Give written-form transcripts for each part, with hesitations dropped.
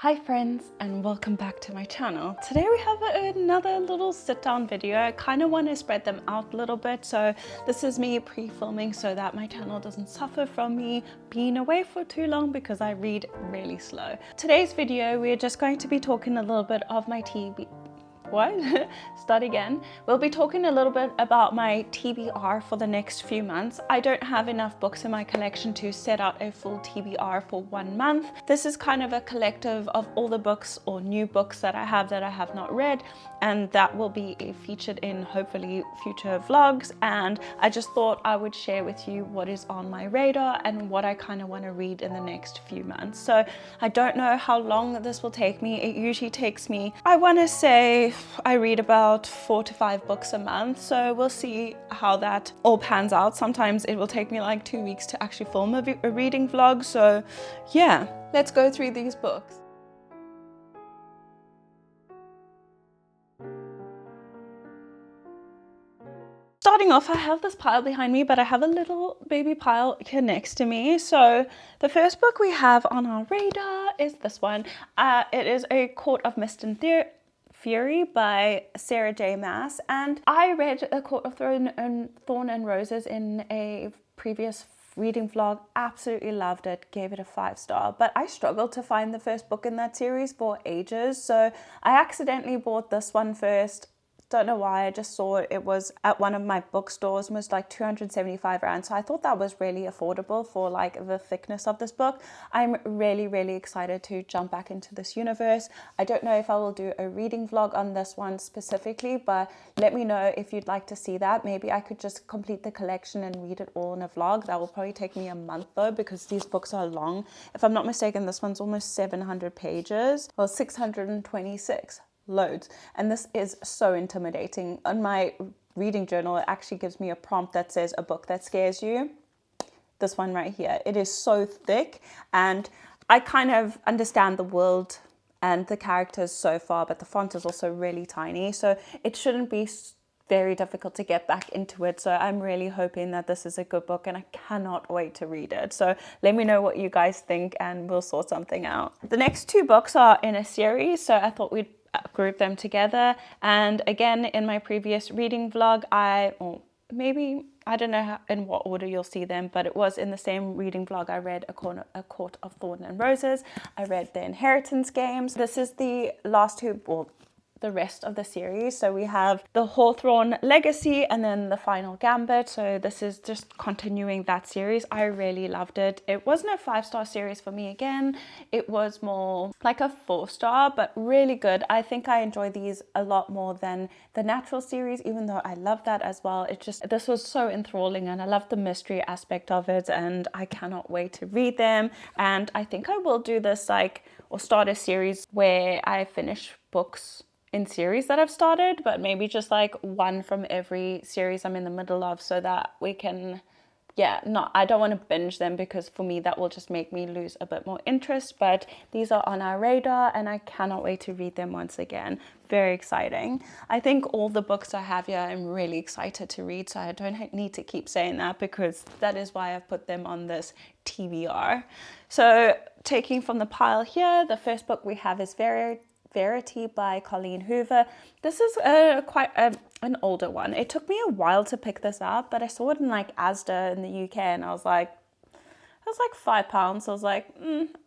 Hi friends, and welcome back to my channel. Today we have another little sit down video. I kind of want to spread them out a little bit, so this is me pre-filming so that my channel doesn't suffer from me being away for too long because I read really slow. Today's video we're just going to be talking a little bit of my Start again. We'll be talking a little bit about my TBR for the next few months. I don't have enough books in my collection to set out a full TBR for 1 month. This is kind of a collective of all the books or new books that I have not read, and that will be featured in hopefully future vlogs. And I just thought I would share with you what is on my radar and what I kind of want to read in the next few months. So I don't know how long this will take me. It usually takes me, I want to say, I read about 4 to 5 books a month, so we'll see how that all pans out. Sometimes it will take me like 2 weeks to actually film a reading vlog, so yeah, let's go through these books. Starting off, I have this pile behind me, but I have a little baby pile here next to me. So the first book we have on our radar is this one. It is A Court of Mist and Fury by Sarah J. Maas, and I read A Court of Thorn and Roses in a previous reading vlog. Absolutely loved it, gave it a 5-star, but I struggled to find the first book in that series for ages, so I accidentally bought this one first. Don't know why, I just saw it was at one of my bookstores and was like 275 rand, so I thought that was really affordable for like the thickness of this book. I'm really excited to jump back into this universe. I don't know if I will do a reading vlog on this one specifically, but let me know if you'd like to see that. Maybe I could just complete the collection and read it all in a vlog. That will probably take me a month though, because these books are long. If I'm not mistaken, this one's almost 700 pages, well 626. Loads, and this is so intimidating. On my reading journal, it actually gives me a prompt that says a book that scares you. This one right here, it is so thick, and I kind of understand the world and the characters so far, but the font is also really tiny, so it shouldn't be very difficult to get back into it. So I'm really hoping that this is a good book, and I cannot wait to read it. So let me know what you guys think and we'll sort something out. The next 2 books are in a series, so I thought we'd group them together. And again, in my previous reading vlog, I don't know in what order you'll see them, but it was in the same reading vlog. I read A Court of Thorn and Roses. I read The Inheritance Games. This is the last 2, well, the rest of the series. So we have The Hawthorne Legacy and then The Final Gambit. So this is just continuing that series. I really loved it. It wasn't a 5-star series for me again. It was more like a 4-star, but really good. I think I enjoy these a lot more than the Natural series, even though I love that as well. This was so enthralling, and I love the mystery aspect of it, and I cannot wait to read them. And I think I will do this or start a series where I finish books in series that I've started, but maybe just like one from every series I'm in the middle of, so that we can, I don't want to binge them, because for me that will just make me lose a bit more interest. But these are on our radar, and I cannot wait to read them once again. Very exciting. I think all the books I have here I'm really excited to read, so I don't need to keep saying that, because that is why I've put them on this TBR. So taking from the pile here, the first book we have is Verity by Colleen Hoover. This is quite an older one. It took me a while to pick this up, but I saw it in like Asda in the UK, and I was like, it was like £5. So I was like,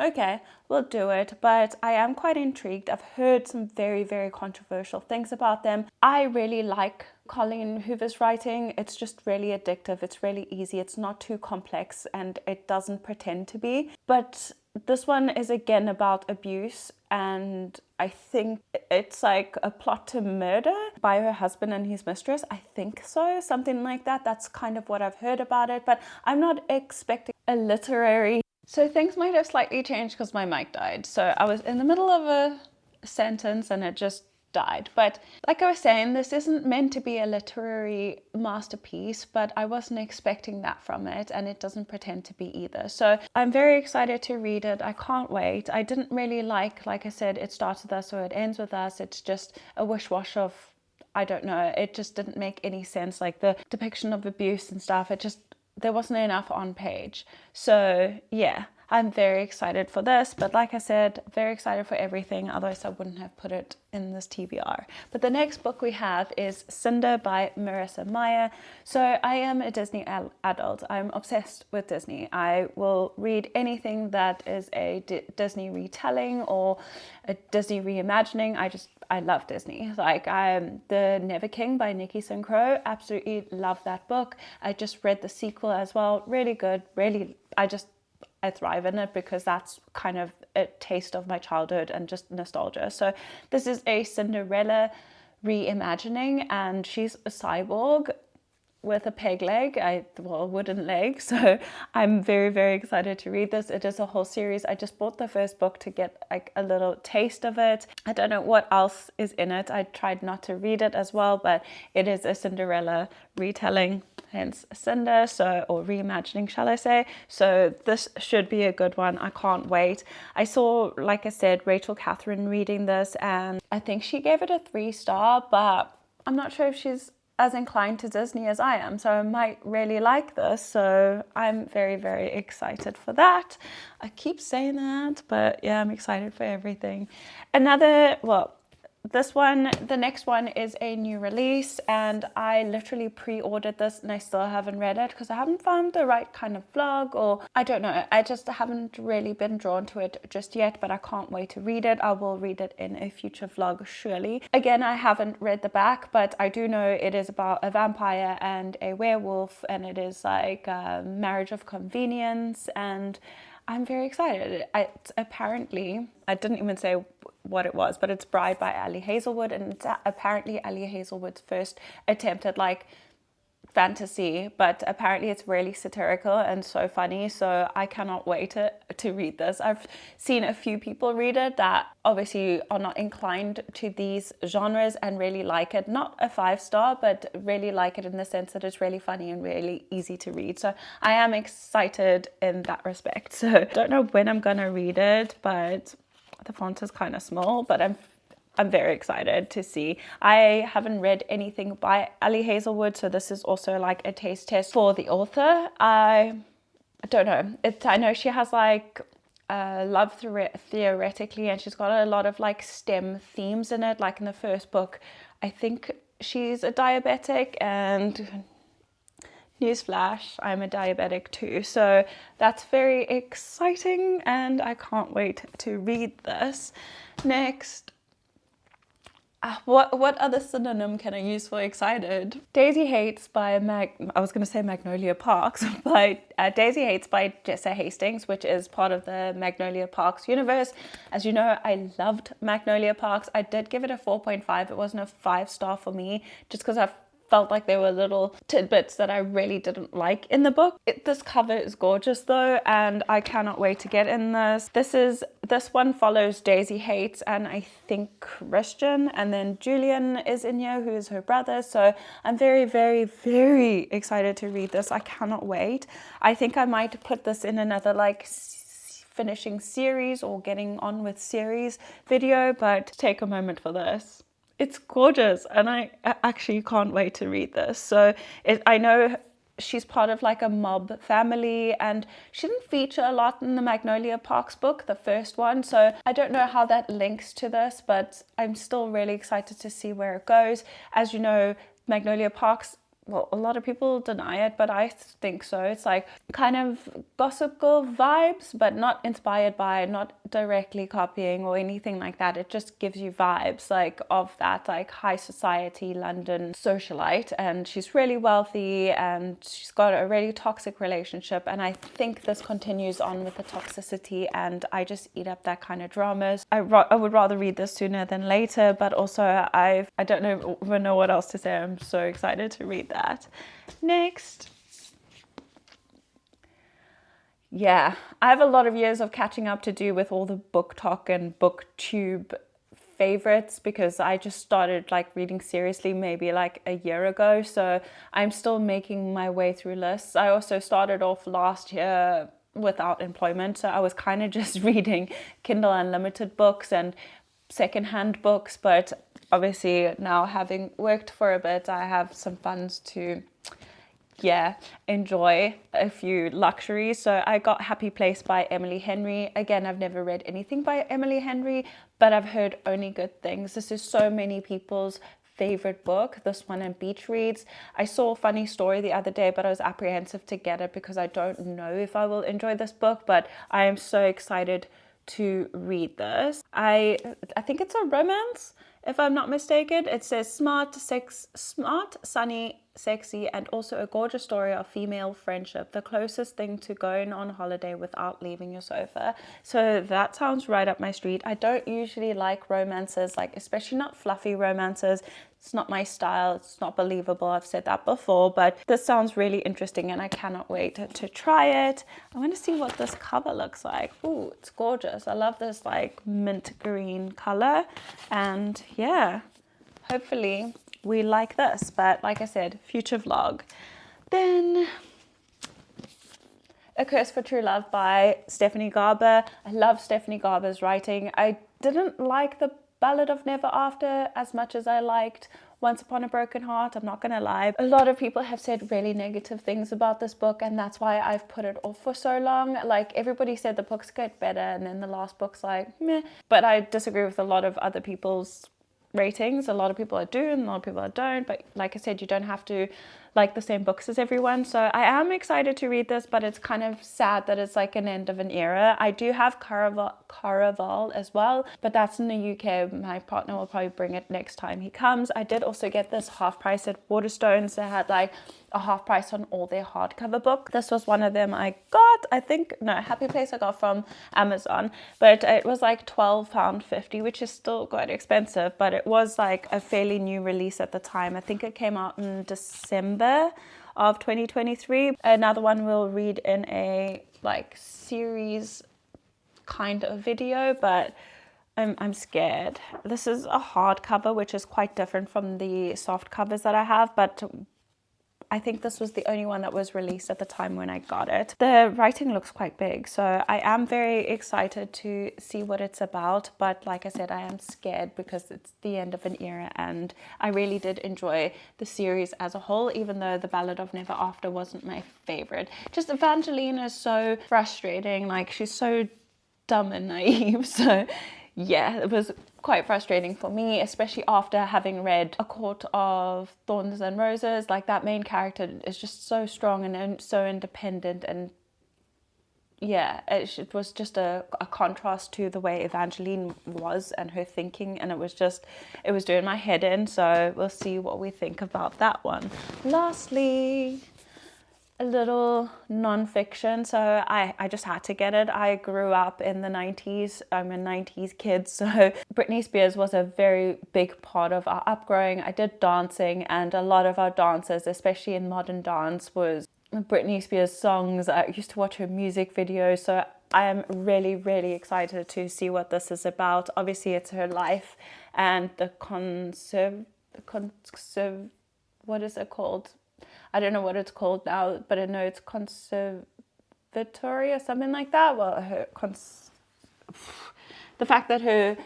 okay, we'll do it. But I am quite intrigued. I've heard some very controversial things about them. I really like Colleen Hoover's writing. It's just really addictive. It's really easy. It's not too complex, and it doesn't pretend to be. But this one is again about abuse, and I think it's like a plot to murder by her husband and his mistress. I think so, something like that. That's kind of what I've heard about it, but I'm not expecting a literary. So things might have slightly changed because my mic died. So I was in the middle of a sentence and it just died. But like I was saying, this isn't meant to be a literary masterpiece, but I wasn't expecting that from it, and it doesn't pretend to be either. So I'm very excited to read it. I can't wait. I didn't really like I said, it starts with us or it ends with us. It's just a wish-wash of, I don't know, it just didn't make any sense. Like the depiction of abuse and stuff, there wasn't enough on page. So yeah, I'm very excited for this, but like I said, very excited for everything, otherwise I wouldn't have put it in this TBR. But the next book we have is Cinder by Marissa Meyer. So I am a Disney adult. I'm obsessed with Disney. I will read anything that is a Disney retelling or a Disney reimagining. I love Disney. Like The Never King by Nikki Sincrow, absolutely love that book. I just read the sequel as well, really good, really, I thrive in it because that's kind of a taste of my childhood and just nostalgia. So this is a Cinderella reimagining, and she's a cyborg with a peg leg, wooden leg. So I'm very, very excited to read this. It is a whole series. I just bought the first book to get like a little taste of it. I don't know what else is in it. I tried not to read it as well, but it is a Cinderella retelling, hence Cinder, or reimagining, shall I say. So this should be a good one. I can't wait. I saw, like I said, Rachel Catherine reading this, and I think she gave it a 3-star, but I'm not sure if she's as inclined to Disney as I am, so I might really like this. So I'm very, very excited for that. I keep saying that, but yeah, I'm excited for everything. The next one is a new release, and I literally pre-ordered this and I still haven't read it because I haven't found the right kind of vlog, or I don't know, I just haven't really been drawn to it just yet, but I can't wait to read it. I will read it in a future vlog surely. Again, I haven't read the back, but I do know it is about a vampire and a werewolf, and it is like a marriage of convenience, and I'm very excited. Apparently, I didn't even say what it was, but it's Bride by Ali Hazelwood, and it's apparently Ali Hazelwood's first attempt at like fantasy, but apparently it's really satirical and so funny, so I cannot wait to read this. I've seen a few people read it that obviously are not inclined to these genres and really like it. Not a 5-star, but really like it in the sense that it's really funny and really easy to read. So I am excited in that respect. So don't know when I'm gonna read it, but the font is kind of small, but I'm very excited to see. I haven't read anything by Ali Hazelwood, so this is also like a taste test for the author. I don't know. I know she has like love theoretically, and she's got a lot of like STEM themes in it. Like in the first book, I think she's a diabetic, and newsflash, I'm a diabetic too. So that's very exciting, and I can't wait to read this. Next. What other synonym can I use for excited? Daisy Hates by I was going to say Magnolia Parks, but Daisy Hates by Jessa Hastings, which is part of the Magnolia Parks universe. As you know, I loved Magnolia Parks. I did give it a 4.5. It wasn't a 5-star for me, just because I felt like there were little tidbits that I really didn't like in the book. This cover is gorgeous though, and I cannot wait to get in this. This one follows Daisy Hates and I think Christian, and then Julian is in here, who is her brother. So I'm very, very, very excited to read this. I cannot wait. I think I might put this in another like finishing series or getting on with series video, but take a moment for this. It's gorgeous, and I actually can't wait to read this. So I know she's part of like a mob family, and she didn't feature a lot in the Magnolia Parks book, the first one. So I don't know how that links to this, but I'm still really excited to see where it goes. As you know, Magnolia Parks, well, a lot of people deny it, but I think so. It's like kind of Gossip Girl vibes, but not inspired by, not directly copying or anything like that. It just gives you vibes like of that like high society London socialite, and she's really wealthy and she's got a really toxic relationship, and I think this continues on with the toxicity, and I just eat up that kind of dramas. I would rather read this sooner than later, but also I don't even know what else to say. I'm so excited to read that. Next. Yeah, I have a lot of years of catching up to do with all the book talk and booktube favorites, because I just started like reading seriously maybe like a year ago, so I'm still making my way through lists. I also started off last year without employment, so I was kind of just reading Kindle Unlimited books and secondhand books, but obviously now having worked for a bit, I have some funds to yeah, enjoy a few luxuries. So I got Happy Place by Emily Henry. Again, I've never read anything by Emily Henry, but I've heard only good things. This is so many people's favorite book, this one, and beach reads. I saw a funny story the other day, but I was apprehensive to get it because I don't know if I will enjoy this book, but I am so excited to read this. I think it's a romance, if I'm not mistaken. It says smart, sunny, sexy, and also a gorgeous story of female friendship, the closest thing to going on holiday without leaving your sofa. So that sounds right up my street. I don't usually like romances, like especially not fluffy romances. It's not my style. It's not believable. I've said that before, but this sounds really interesting and I cannot wait to try it. I want to see what this cover looks like. Ooh, it's gorgeous. I love this like mint green color, and yeah, hopefully we like this. But like I said, future vlog. Then A Curse for True Love by Stephanie Garber. I love Stephanie Garber's writing. I didn't like the Ballad of Never After as much as I liked Once Upon a Broken Heart. I'm not gonna lie. A lot of people have said really negative things about this book, and that's why I've put it off for so long. Like, everybody said the books get better, and then the last book's like, meh. But I disagree with a lot of other people's ratings. A lot of people are do and a lot of people are don't, but like I said, you don't have to like the same books as everyone. So I am excited to read this, but it's kind of sad that it's like an end of an era. I do have Caraval as well, but that's in the UK. My partner will probably bring it next time he comes. I did also get this half price at Waterstones. They had like a half price on all their hardcover book. This was one of them I got, I think, no, Happy Place I got from Amazon, but it was like £12.50, which is still quite expensive, but it was like a fairly new release at the time. I think it came out in December of 2023. Another one we'll read in a like series kind of video, but I'm scared. This is a hardcover, which is quite different from the soft covers that I have, but I think this was the only one that was released at the time when I got it. The writing looks quite big, so I am very excited to see what it's about. But like I said, I am scared because it's the end of an era, and I really did enjoy the series as a whole, even though The Ballad of Never After wasn't my favorite. Just Evangeline is so frustrating. Like, she's so dumb and naive. So yeah, it was quite frustrating for me, especially after having read A Court of Thorns and Roses. Like, that main character is just so strong and so independent, and yeah, it was just a contrast to the way Evangeline was and her thinking, and it was doing my head in. So we'll see what we think about that one. Lastly, a little non-fiction. So I just had to get it. I grew up in the 90s. I'm a 90s kid, so Britney Spears was a very big part of our upgrowing. I did dancing, and a lot of our dances, especially in modern dance, was Britney Spears songs. I used to watch her music videos, so I am really, really excited to see what this is about. Obviously, it's her life and the what is it called? I don't know what it's called now, but I know it's conservatory or something like that. Well, the fact that her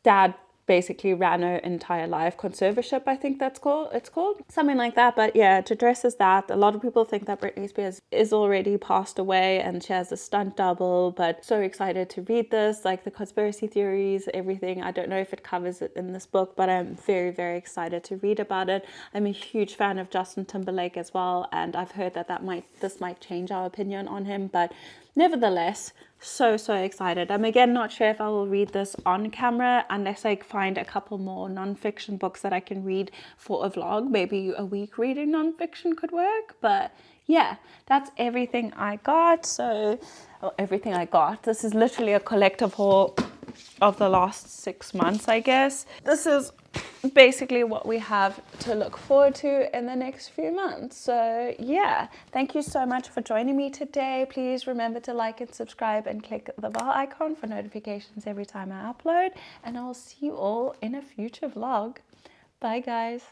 dad basically ran her entire life, conservatorship, I think it's called something like that. But yeah, it addresses that. A lot of people think that Britney Spears is already passed away and she has a stunt double, but so excited to read this, like the conspiracy theories, everything. I don't know if it covers it in this book, but I'm very, very excited to read about it. I'm a huge fan of Justin Timberlake as well, and I've heard that this might change our opinion on him, but nevertheless, so excited. I'm again not sure if I will read this on camera unless I find a couple more non-fiction books that I can read for a vlog. Maybe a week reading non-fiction could work, but yeah, that's everything I got. This is literally a collective haul of the last 6 months, I guess. This is basically what we have to look forward to in the next few months. So yeah, thank you so much for joining me today. Please remember to like and subscribe and click the bell icon for notifications every time I upload, and I'll see you all in a future vlog. Bye guys.